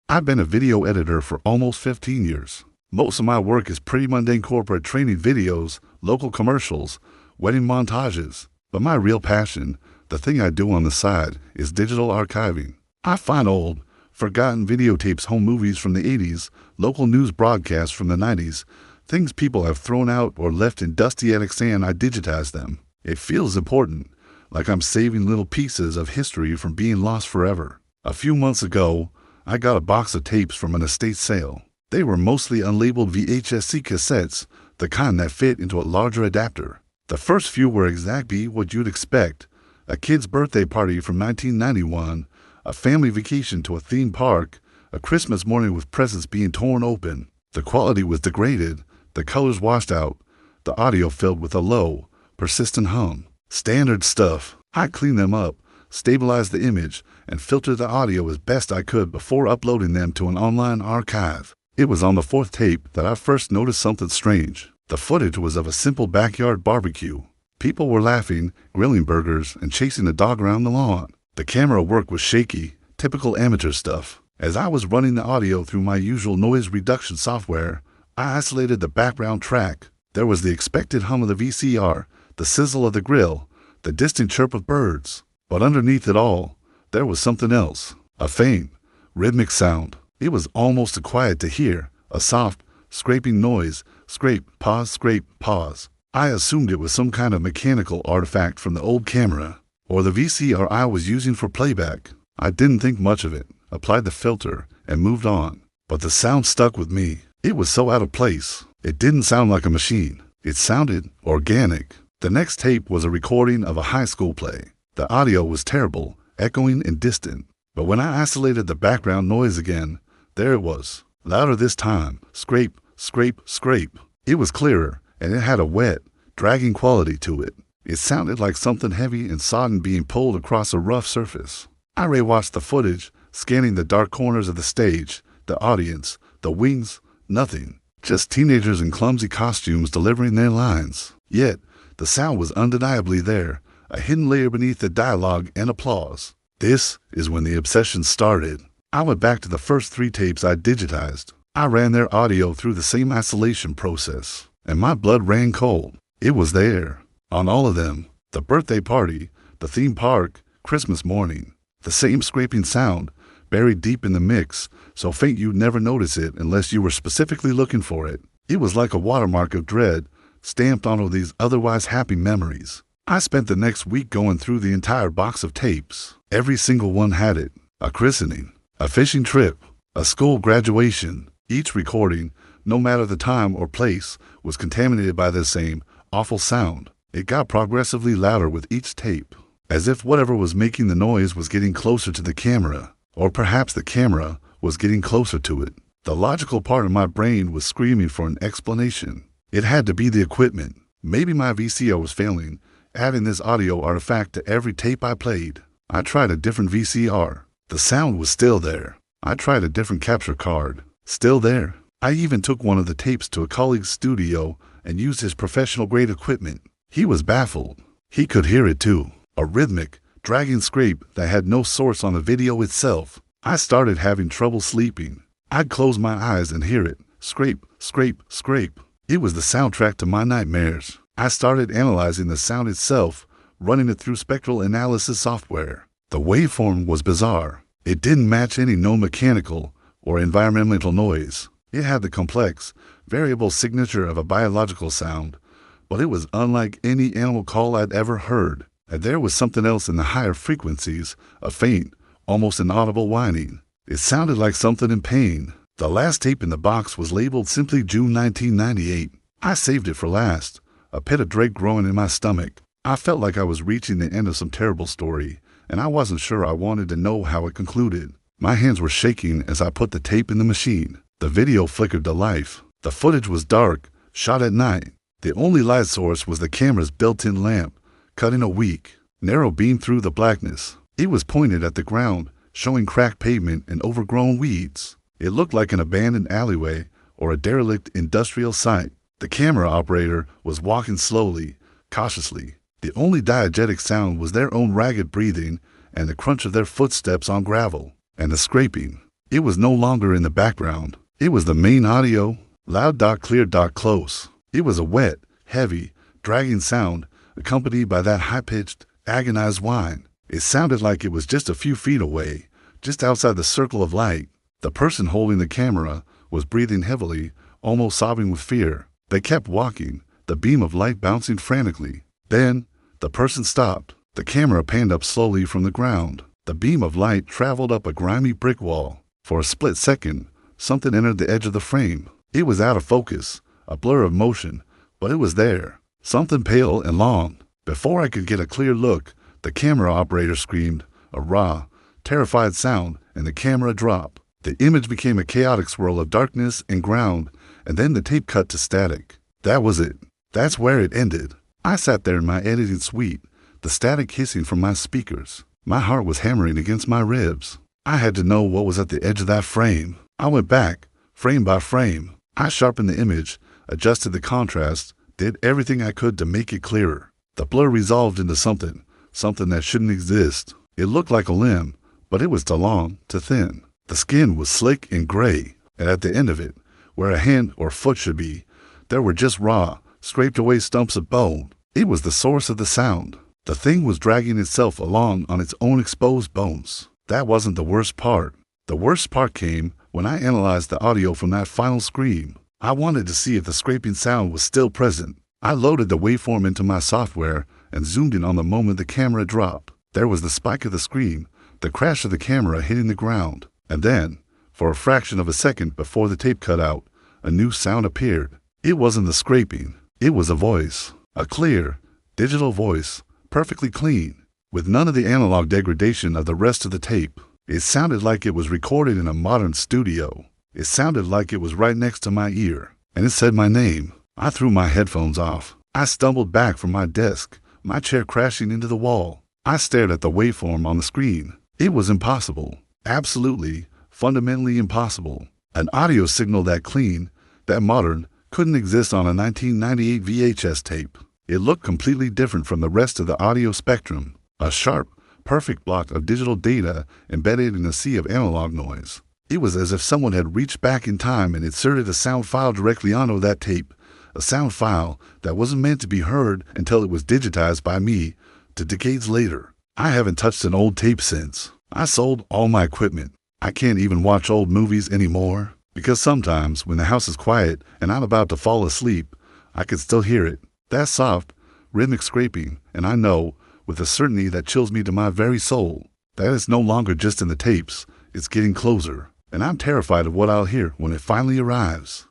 I've been a video editor for almost 15 years. Most of my work is pretty mundane corporate training videos, local commercials, wedding montages. But my real passion, the thing I do on the side, is digital archiving. I find old, forgotten videotapes, home movies from the 80s, local news broadcasts from the 90s, things people have thrown out or left in dusty attics, and I digitize them. It feels important, like I'm saving little pieces of history from being lost forever. A few months ago, I got a box of tapes from an estate sale. They were mostly unlabeled VHS-C cassettes, the kind that fit into a larger adapter. The first few were exactly what you'd expect: a kid's birthday party from 1991, a family vacation to a theme park, a Christmas morning with presents being torn open. The quality was degraded, the colors washed out, the audio filled with a low, persistent hum. Standard stuff. I cleaned them up, stabilized the image, and filtered the audio as best I could before uploading them to an online archive. It was on the fourth tape that I first noticed something strange. The footage was of a simple backyard barbecue. People were laughing, grilling burgers, and chasing a dog around the lawn. The camera work was shaky, typical amateur stuff. As I was running the audio through my usual noise reduction software, I isolated the background track. There was the expected hum of the VCR, the sizzle of the grill, the distant chirp of birds. But underneath it all, there was something else. A faint, rhythmic sound. It was almost too quiet to hear. A soft, scraping noise. Scrape, pause. I assumed it was some kind of mechanical artifact from the old camera, or the VCR I was using for playback. I didn't think much of it, applied the filter, and moved on. But the sound stuck with me. It was so out of place. It didn't sound like a machine. It sounded organic. The next tape was a recording of a high school play. The audio was terrible, echoing and distant. But when I isolated the background noise again, there it was. Louder this time. Scrape, scrape. It was clearer, and it had a wet, dragging quality to it. It sounded like something heavy and sodden being pulled across a rough surface. I rewatched the footage, scanning the dark corners of the stage, the audience, the wings, nothing. Just teenagers in clumsy costumes delivering their lines. Yet, the sound was undeniably there, a hidden layer beneath the dialogue and applause. This is when the obsession started. I went back to the first 3 tapes I digitized. I ran their audio through the same isolation process, and my blood ran cold. It was there, on all of them. The birthday party, the theme park, Christmas morning. The same scraping sound, buried deep in the mix, so faint you'd never notice it unless you were specifically looking for it. It was like a watermark of dread, stamped onto these otherwise happy memories. I spent the next week going through the entire box of tapes. Every single one had it. A christening, a fishing trip, a school graduation. Each recording, no matter the time or place, was contaminated by the same awful sound. It got progressively louder with each tape, as if whatever was making the noise was getting closer to the camera, or perhaps the camera was getting closer to it. The logical part of my brain was screaming for an explanation. It had to be the equipment. Maybe my VCR was failing, adding this audio artifact to every tape I played. I tried a different VCR. The sound was still there. I tried a different capture card. Still there. I even took one of the tapes to a colleague's studio and used his professional-grade equipment. He was baffled. He could hear it too. A rhythmic, dragging scrape that had no source on the video itself. I started having trouble sleeping. I'd close my eyes and hear it. Scrape. It was the soundtrack to my nightmares. I started analyzing the sound itself, running it through spectral analysis software. The waveform was bizarre. It didn't match any known mechanical or environmental noise. It had the complex, variable signature of a biological sound, but it was unlike any animal call I'd ever heard. And there was something else in the higher frequencies, a faint, almost inaudible whining. It sounded like something in pain. The last tape in the box was labeled simply June 1998. I saved it for last, a pit of dread growing in my stomach. I felt like I was reaching the end of some terrible story, and I wasn't sure I wanted to know how it concluded. My hands were shaking as I put the tape in the machine. The video flickered to life. The footage was dark, shot at night. The only light source was the camera's built-in lamp, cutting a weak, narrow beam through the blackness. It was pointed at the ground, showing cracked pavement and overgrown weeds. It looked like an abandoned alleyway or a derelict industrial site. The camera operator was walking slowly, cautiously. The only diegetic sound was their own ragged breathing and the crunch of their footsteps on gravel, and the scraping. It was no longer in the background. It was the main audio, loud, clear, close. It was a wet, heavy, dragging sound accompanied by that high-pitched, agonized whine. It sounded like it was just a few feet away, just outside the circle of light. The person holding the camera was breathing heavily, almost sobbing with fear. They kept walking, the beam of light bouncing frantically. Then, the person stopped. The camera panned up slowly from the ground. The beam of light traveled up a grimy brick wall. For a split second, something entered the edge of the frame. It was out of focus, a blur of motion, but it was there. Something pale and long. Before I could get a clear look, the camera operator screamed, a raw, terrified sound, and the camera dropped. The image became a chaotic swirl of darkness and ground, and then the tape cut to static. That was it. That's where it ended. I sat there in my editing suite, the static hissing from my speakers. My heart was hammering against my ribs. I had to know what was at the edge of that frame. I went back, frame by frame. I sharpened the image, adjusted the contrast, did everything I could to make it clearer. The blur resolved into something that shouldn't exist. It looked like a limb, but it was too long, too thin. The skin was slick and gray, and at the end of it, where a hand or foot should be, there were just raw, scraped away stumps of bone. It was the source of the sound. The thing was dragging itself along on its own exposed bones. That wasn't the worst part. The worst part came when I analyzed the audio from that final scream. I wanted to see if the scraping sound was still present. I loaded the waveform into my software and zoomed in on the moment the camera dropped. There was the spike of the scream, the crash of the camera hitting the ground. And then, for a fraction of a second before the tape cut out, a new sound appeared. It wasn't the scraping. It was a voice. A clear, digital voice, perfectly clean, with none of the analog degradation of the rest of the tape. It sounded like it was recorded in a modern studio. It sounded like it was right next to my ear. And it said my name. I threw my headphones off. I stumbled back from my desk, my chair crashing into the wall. I stared at the waveform on the screen. It was impossible. Absolutely, fundamentally impossible. An audio signal that clean, that modern, couldn't exist on a 1998 VHS tape. It looked completely different from the rest of the audio spectrum. A sharp, perfect block of digital data embedded in a sea of analog noise. It was as if someone had reached back in time and inserted a sound file directly onto that tape, a sound file that wasn't meant to be heard until it was digitized by me to decades later. I haven't touched an old tape since. I sold all my equipment. I can't even watch old movies anymore, because sometimes when the house is quiet and I'm about to fall asleep, I can still hear it. That soft, rhythmic scraping, and I know, with a certainty that chills me to my very soul, that it's no longer just in the tapes, it's getting closer, and I'm terrified of what I'll hear when it finally arrives.